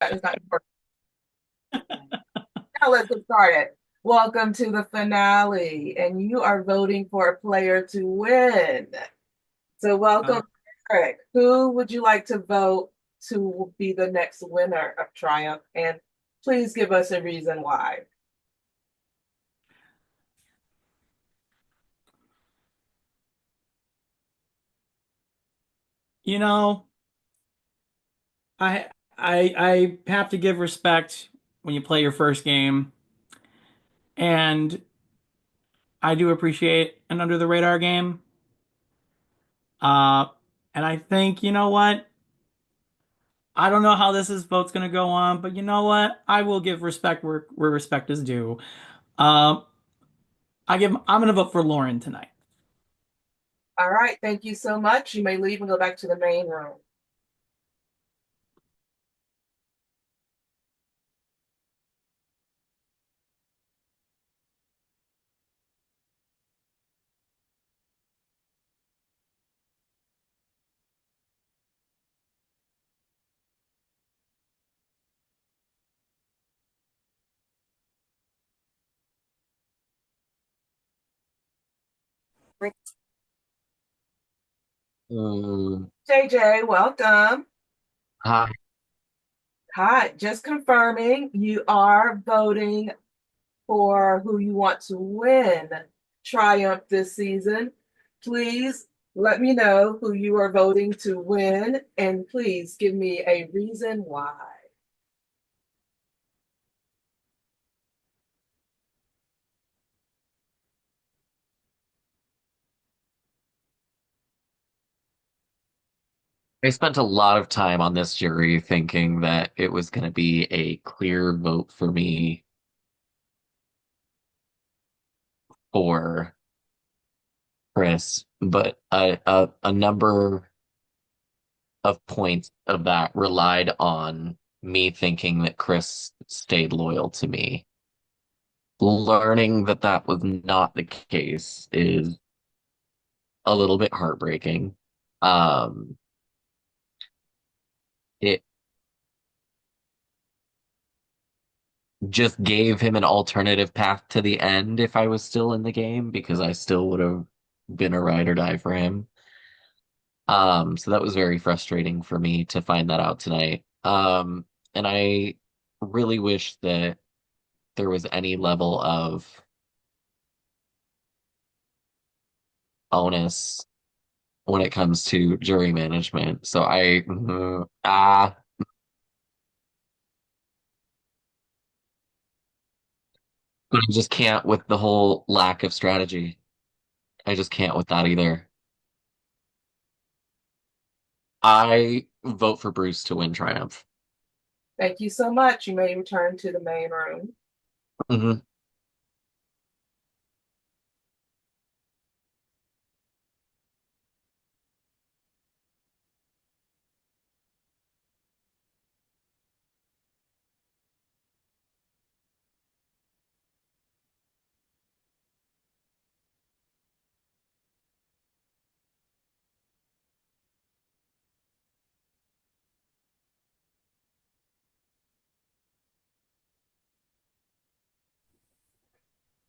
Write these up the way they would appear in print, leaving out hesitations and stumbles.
It's not important. Now let's get started. Welcome to the finale, and you are voting for a player to win. So, welcome, Uh, Eric. Who would you like to vote to be the next winner of Triumph? And please give us a reason why. you know, I I have to give respect when you play your first game, and I do appreciate an under the radar game. Uh, and I think you know what? I don't know how vote's gonna go on, but you know what? I will give respect where respect is due. Uh, I'm gonna vote for Lauren tonight. All right, thank you so much. You may leave and go back to the main room. Mm, JJ, welcome. Hi. Hi, just confirming you are voting for who you want to win Triumph this season. Please let me know who you are voting to win, and please give me a reason why. I spent a lot of time on this jury thinking that it was going to be a clear vote for me for Chris, but a number of points of that relied on me thinking that Chris stayed loyal to me. Learning that that was not the case is a little bit heartbreaking. Um, it just gave him an alternative path to the end if I was still in the game because I still would have been a ride or die for him. So that was very frustrating for me to find that out tonight. And I really wish that there was any level of onus when it comes to jury management. So but I just can't with the whole lack of strategy. I just can't with that either. I vote for Bruce to win Triumph. Thank you so much. You may return to the main room. Mhm.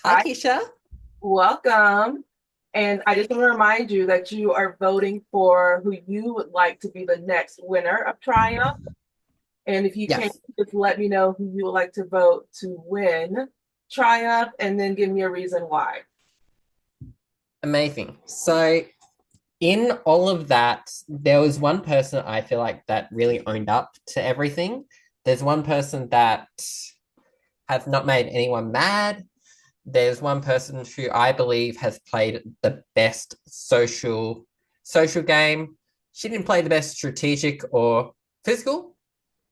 Hi, Hi, Keisha. welcome. And I just want to remind you that you are voting for who you would like to be the next winner of Triumph. And if you can, Yes, just let me know who you would like to vote to win Triumph and then give me a reason why. amazing. So, in all of that, there was one person I feel like that really owned up to everything. There's one person that has not made anyone mad. There's one person who I believe has played the best social game. She didn't play the best strategic or physical,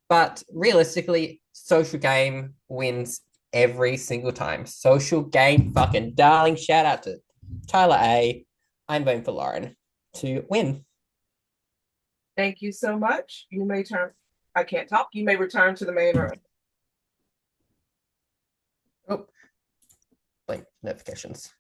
but realistically, social game wins every single time. Social game, fucking darling. Shout out to Tyler A. I'm voting for Lauren to win. Thank you so much. You may turn, I can't talk. You may return to the main room. Oh, blink notifications.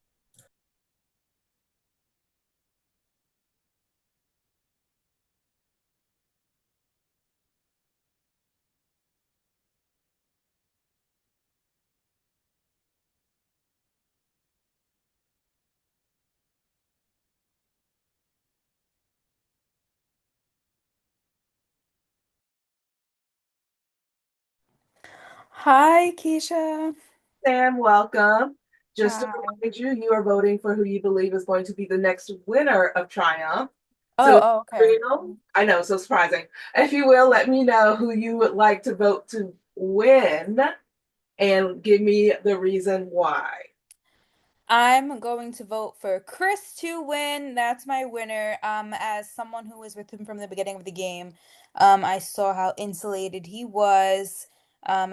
Hi, Keisha. Sam, welcome. Just to Hi. remind you, you are voting for who you believe is going to be the next winner of Triumph. So, if Okay. you will, I know, so surprising. If you will, let me know who you would like to vote to win and give me the reason why. I'm going to vote for Chris to win. That's my winner. As someone who was with him from the beginning of the game, I saw how insulated he was.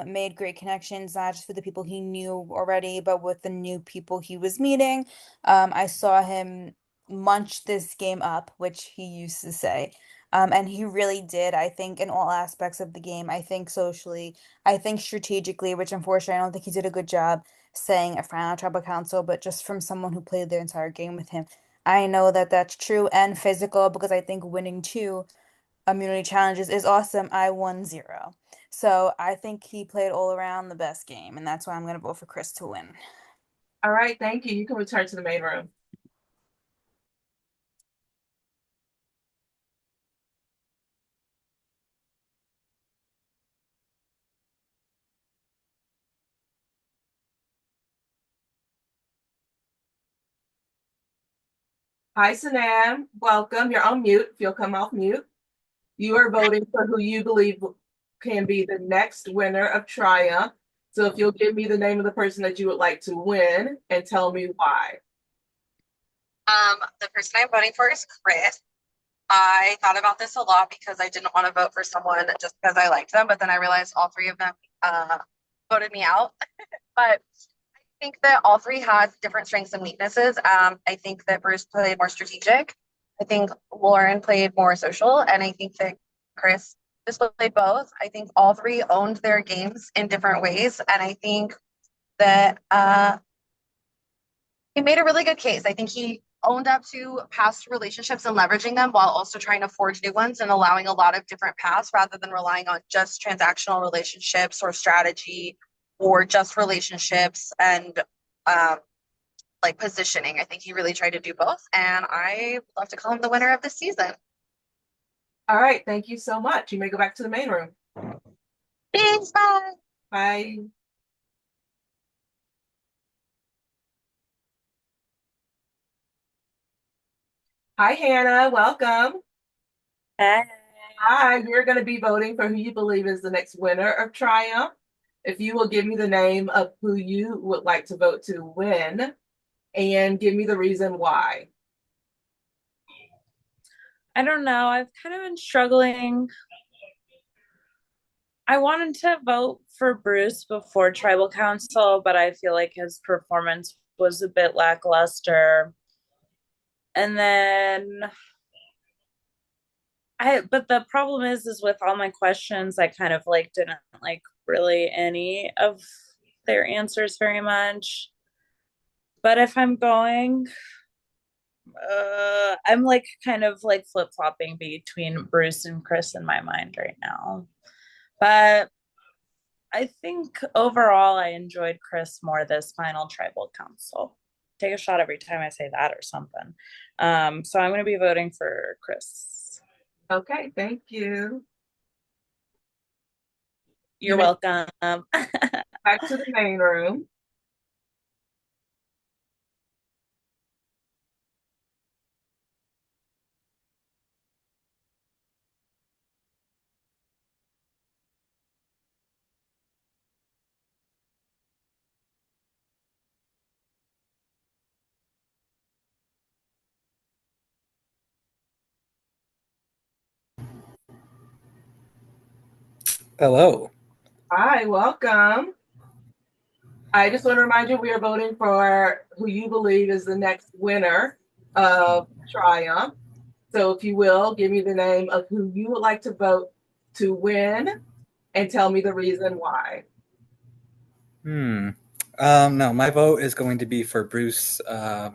Made great connections, not just with the people he knew already, but with the new people he was meeting. I saw him munch this game up, which he used to say. And he really did, I think, in all aspects of the game. I think socially, I think strategically, which unfortunately I don't think he did a good job saying a Fran tribal council, but just from someone who played the entire game with him, I know that that's true and physical because I think winning two immunity challenges is awesome. I won zero. So I think he played all around the best game, and that's why I'm going to vote for Chris to win. All right, thank you. You can return to the main room. Hi, Sanam. Welcome. You're on mute. If you'll come off mute. You are voting for who you believe can be the next winner of Triumph. So if you'll give me the name of the person that you would like to win and tell me why. The person I'm voting for is Chris. I thought about this a lot because I didn't want to vote for someone just because I liked them, but then I realized all three of them voted me out. But I think that all three had different strengths and weaknesses. I think that Bruce played more strategic. I think Lauren played more social, and I think that Chris just played both. I think all three owned their games in different ways, and I think that he made a really good case. I think he owned up to past relationships and leveraging them while also trying to forge new ones and allowing a lot of different paths rather than relying on just transactional relationships or strategy or just relationships and like positioning. I think he really tried to do both, and I would love to call him the winner of this season. All right, thank you so much. You may go back to the main room. Thanks, bye. Bye. Hi, Hannah. Welcome. Hey. Hi, you're going to be voting for who you believe is the next winner of Triumph. If you will give me the name of who you would like to vote to win and give me the reason why. I don't know. I've kind of been struggling. I wanted to vote for Bruce before Tribal Council, but I feel like his performance was a bit lackluster. And then but the problem is with all my questions, I kind of like didn't like really any of their answers very much. But if I'm going, I'm like kind of like flip-flopping between Bruce and Chris in my mind right now. But I think overall I enjoyed Chris more this final tribal council. Take a shot every time I say that or something. So I'm going to be voting for Chris. Okay, thank you. You're welcome. Back to the main room. Hello. Hi, welcome. I just want to remind you we are voting for who you believe is the next winner of Triumph. So if you will, give me the name of who you would like to vote to win and tell me the reason why. No, my vote is going to be for Bruce. I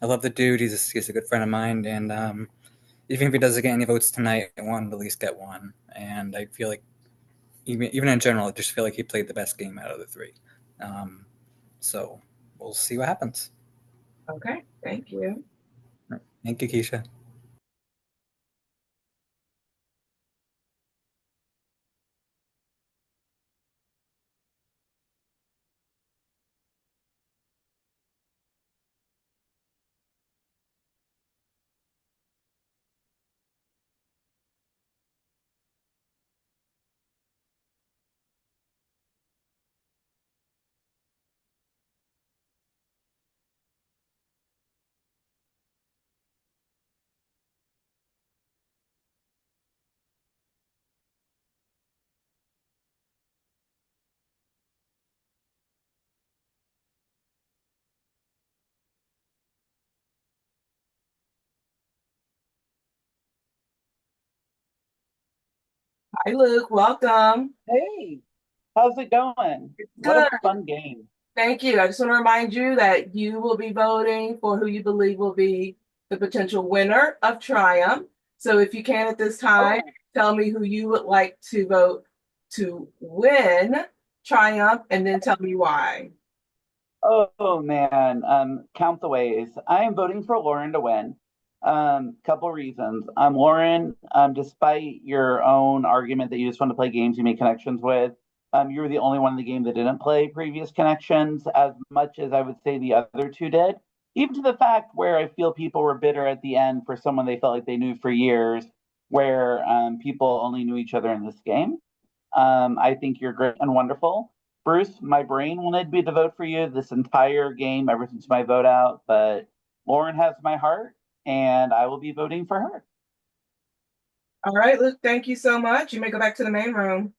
love the dude. He's a good friend of mine, and even if he doesn't get any votes tonight, I want him to at least get one. And I feel like even in general, I just feel like he played the best game out of the three. So we'll see what happens. Okay, thank you. Thank you, Keisha. Hi, Luke. Welcome. Hey, how's it going? What Good. a fun game. Thank you. I just want to remind you that you will be voting for who you believe will be the potential winner of Triumph. So if you can at this time, tell me who you would like to vote to win Triumph and then tell me why. Oh man, count the ways. I am voting for Lauren to win. Couple reasons. Lauren, despite your own argument that you just want to play games you make connections with, you were the only one in the game that didn't play previous connections as much as I would say the other two did. Even to the fact where I feel people were bitter at the end for someone they felt like they knew for years, where people only knew each other in this game. I think you're great and wonderful. Bruce, my brain wanted me to vote for you this entire game ever since my vote out, but Lauren has my heart, and I will be voting for her. All right, Luke, thank you so much. You may go back to the main room.